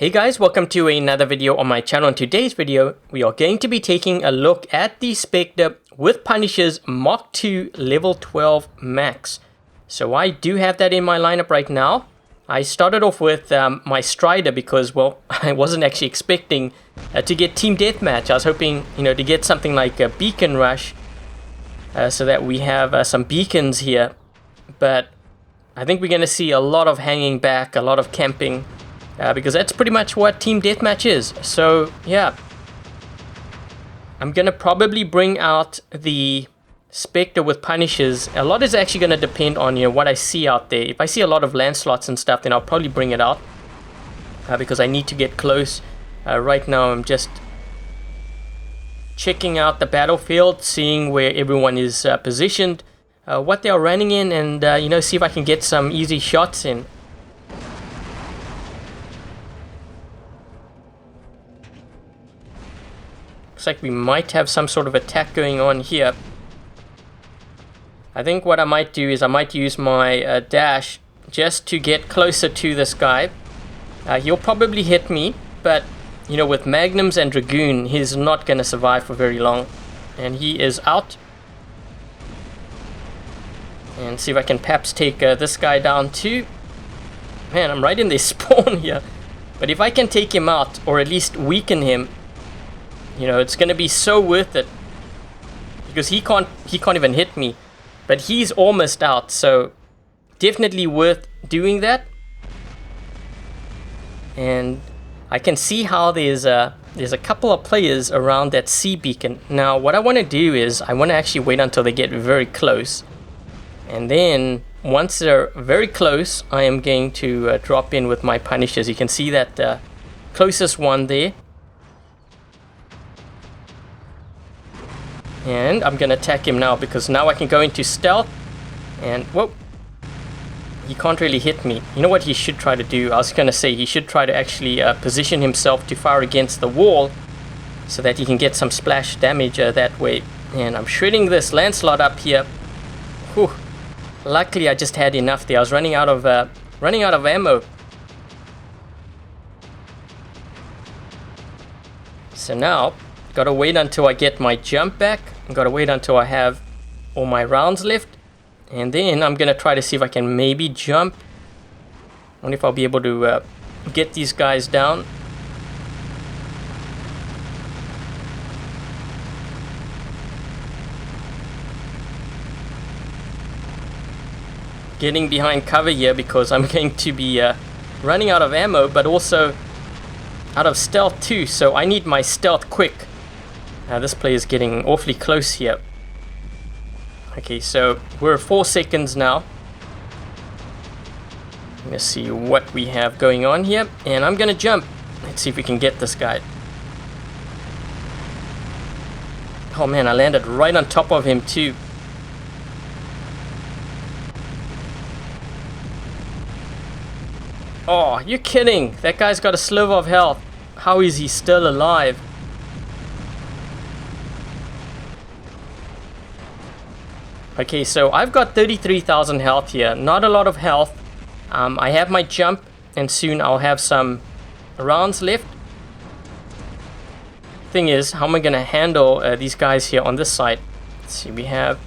Hey guys, welcome to another video on my channel. In today's video, we are going to be taking a look at the Spectre with Punisher's Mark II level 12 max. So I do have that in my lineup right now. I started off with my Strider because, well, I wasn't actually expecting to get Team Deathmatch. I was hoping, to get something like a Beacon Rush so that we have some beacons here. But I think we're going to see a lot of hanging back, a lot of camping. Because that's pretty much what Team Deathmatch is. So, yeah. I'm going to probably bring out the Spectre with Punishers. A lot is actually going to depend on, what I see out there. If I see a lot of Lancelots and stuff, then I'll probably bring it out. Because I need to get close. Right now, I'm just checking out the battlefield, seeing where everyone is positioned, what they are running in, and, see if I can get some easy shots in. Looks like we might have some sort of attack going on here. I think what I might do is I might use my dash just to get closer to this guy. He'll probably hit me, but with Magnums and Dragoon, he's not going to survive for very long. And he is out. And see if I can perhaps take this guy down too. Man, I'm right in their spawn here. But if I can take him out, or at least weaken him, it's going to be so worth it. Because he can't even hit me. But he's almost out, so definitely worth doing that. And I can see how there's a couple of players around that C beacon. Now, what I want to do is I want to actually wait until they get very close. And then, once they're very close, I am going to drop in with my Punishers. You can see that closest one there. And I'm going to attack him now because now I can go into stealth. And, whoa. He can't really hit me. You know what he should try to do? I was going to say he should try to actually position himself to fire against the wall. So that he can get some splash damage that way. And I'm shredding this Lancelot up here. Whew. Luckily I just had enough there. I was running out of ammo. So now, gotta wait until I get my jump back. Gotta wait until I have all my rounds left. And then I'm gonna try to see if I can maybe jump. I wonder if I'll be able to get these guys down. Getting behind cover here because I'm going to be running out of ammo, but also out of stealth too. So I need my stealth quick. This player is getting awfully close here. Okay, so we're 4 seconds now. Let's see what we have going on here. And I'm going to jump. Let's see if we can get this guy. Oh man, I landed right on top of him too. Oh, you're kidding. That guy's got a sliver of health. How is he still alive? Okay, so I've got 33,000 health here. Not a lot of health. I have my jump, and soon I'll have some rounds left. Thing is, how am I going to handle these guys here on this side? Let's see, we have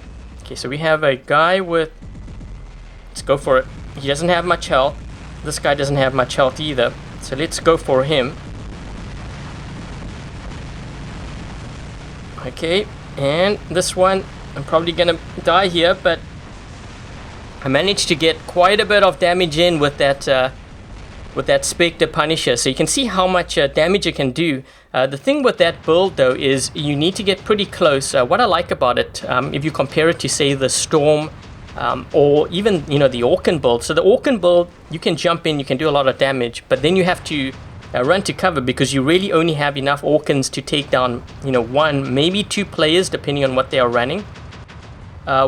a guy with... Let's go for it. He doesn't have much health. This guy doesn't have much health either. So let's go for him. Okay, and this one... I'm probably gonna die here, but I managed to get quite a bit of damage in with that Spectre Punisher. So you can see how much damage it can do. The thing with that build though is you need to get pretty close. What I like about it, if you compare it to say the Storm or even the Orkan build. So the Orkan build, you can jump in, you can do a lot of damage, but then you have to run to cover because you really only have enough Orkans to take down 1, maybe 2 players depending on what they are running.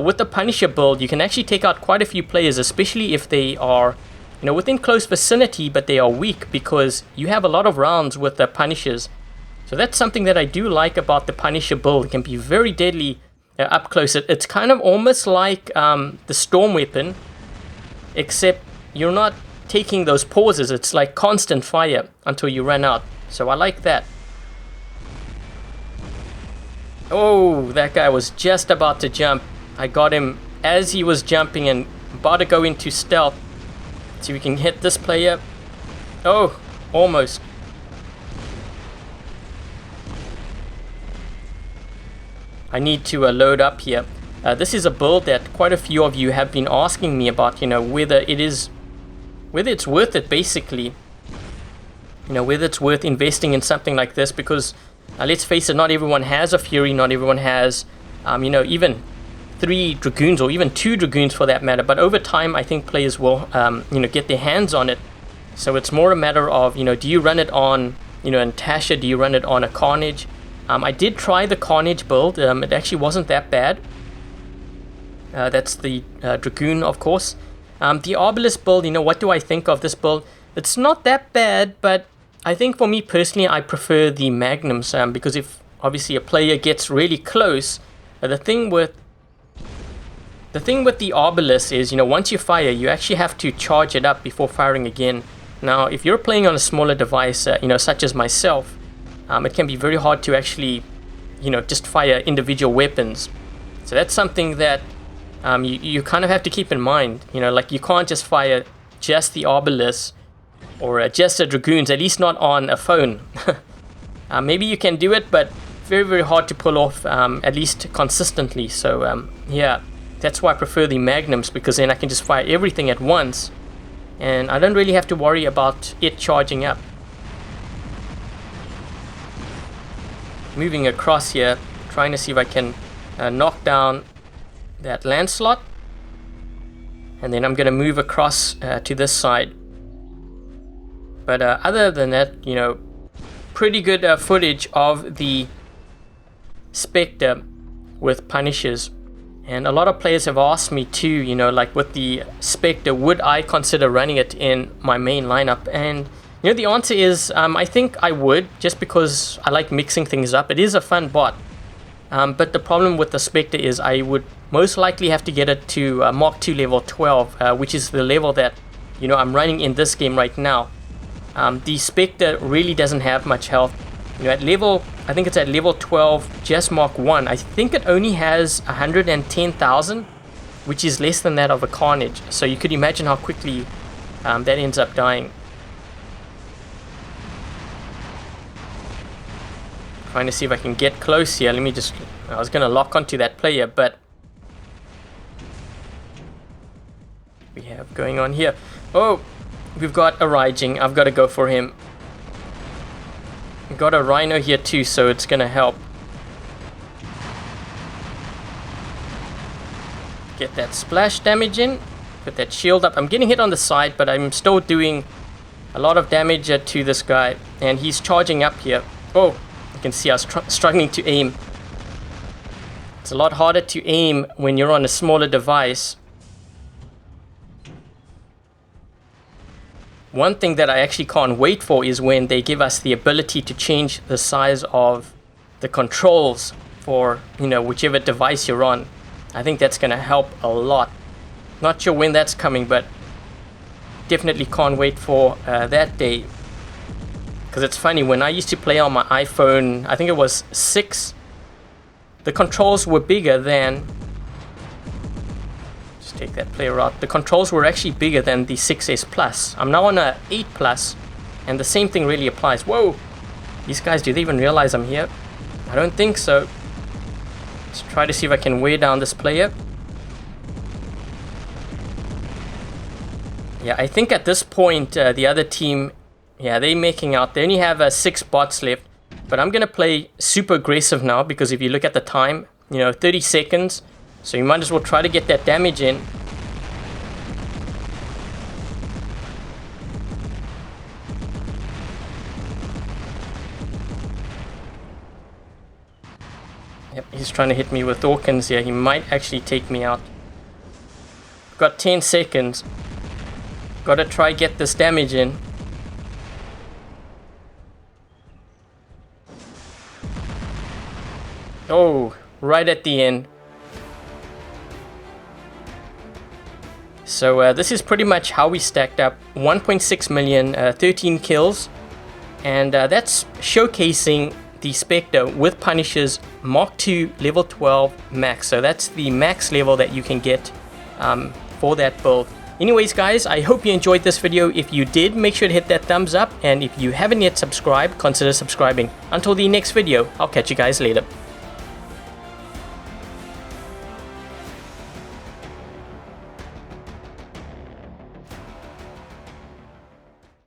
With the Punisher build, you can actually take out quite a few players, especially if they are, within close vicinity, but they are weak because you have a lot of rounds with the Punishers. So that's something that I do like about the Punisher build. It can be very deadly up close. It's kind of almost like the Storm weapon, except you're not taking those pauses. It's like constant fire until you run out. So I like that. Oh, that guy was just about to jump. I got him as he was jumping and about to go into stealth. See if we can hit this player. Oh, almost. I need to load up here. This is a build that quite a few of you have been asking me about, you know, whether it's worth it, basically. You know, whether it's worth investing in something like this, because let's face it, not everyone has a Fury, not everyone has, you know, even 3 Dragoons or even 2 Dragoons for that matter. But over time, I think players will, you know, get their hands on it. So it's more a matter of, you know, do you run it on, you know, an Tasha, do you run it on a Carnage? I did try the Carnage build. It actually wasn't that bad. That's the Dragoon, of course. The Arbalest build, you know, what do I think of this build? It's not that bad, but I think for me personally, I prefer the Magnums, because if obviously a player gets really close, the thing with the Arbalest is, you know, once you fire, you actually have to charge it up before firing again. Now, if you're playing on a smaller device, you know, such as myself, it can be very hard to actually, you know, just fire individual weapons. So that's something that you kind of have to keep in mind. You know, like you can't just fire just the Arbalest or just the Dragoons, at least not on a phone. Maybe you can do it, but very, very hard to pull off, at least consistently. So yeah, that's why I prefer the Magnums, because then I can just fire everything at once and I don't really have to worry about it charging up. Moving across here, trying to see if I can knock down that Lancelot, and then I'm going to move across to this side. But other than that, you know, pretty good footage of the Spectre with Punishers. And a lot of players have asked me too, you know, like with the Spectre, would I consider running it in my main lineup? And you know, the answer is I think I would, just because I like mixing things up. It is a fun bot. But the problem with the Spectre is I would most likely have to get it to Mark II level 12, which is the level that, you know, I'm running in this game right now. The Spectre really doesn't have much health. You know, at level, I think it's at level 12, just Mark 1. I think it only has 110,000, which is less than that of a Carnage. So you could imagine how quickly that ends up dying. Trying to see if I can get close here. Let me just, I was going to lock onto that player, but we have going on here. Oh, we've got a Raijin. I've got to go for him. We've got a Rhino here too, so it's going to help. Get that splash damage in. Put that shield up. I'm getting hit on the side, but I'm still doing a lot of damage to this guy. And he's charging up here. Oh, you can see I was struggling to aim. It's a lot harder to aim when you're on a smaller device. One thing that I actually can't wait for is when they give us the ability to change the size of the controls for, you know, whichever device you're on. I think that's going to help a lot. Not sure when that's coming, but definitely can't wait for that day. Because it's funny, when I used to play on my iPhone, I think it was 6, the controls were bigger than, just take that player out, the controls were actually bigger than the 6S Plus. I'm now on a 8 Plus, and the same thing really applies. Whoa! These guys, do they even realize I'm here? I don't think so. Let's try to see if I can wear down this player. Yeah, I think at this point, the other team, yeah, they're making out. They only have 6 bots left. But I'm going to play super aggressive now, because if you look at the time, you know, 30 seconds. So you might as well try to get that damage in. Yep, he's trying to hit me with Dawkins here. He might actually take me out. Got 10 seconds. Gotta try get this damage in. Oh, right at the end. So this is pretty much how we stacked up. 1.6 million, 13 kills, and that's showcasing the Spectre with Punisher's Mark II level 12 max. So that's the max level that you can get for that build. Anyways guys, I hope you enjoyed this video. If you did, make sure to hit that thumbs up, and if you haven't yet subscribed, consider subscribing. Until the next video, I'll catch you guys later.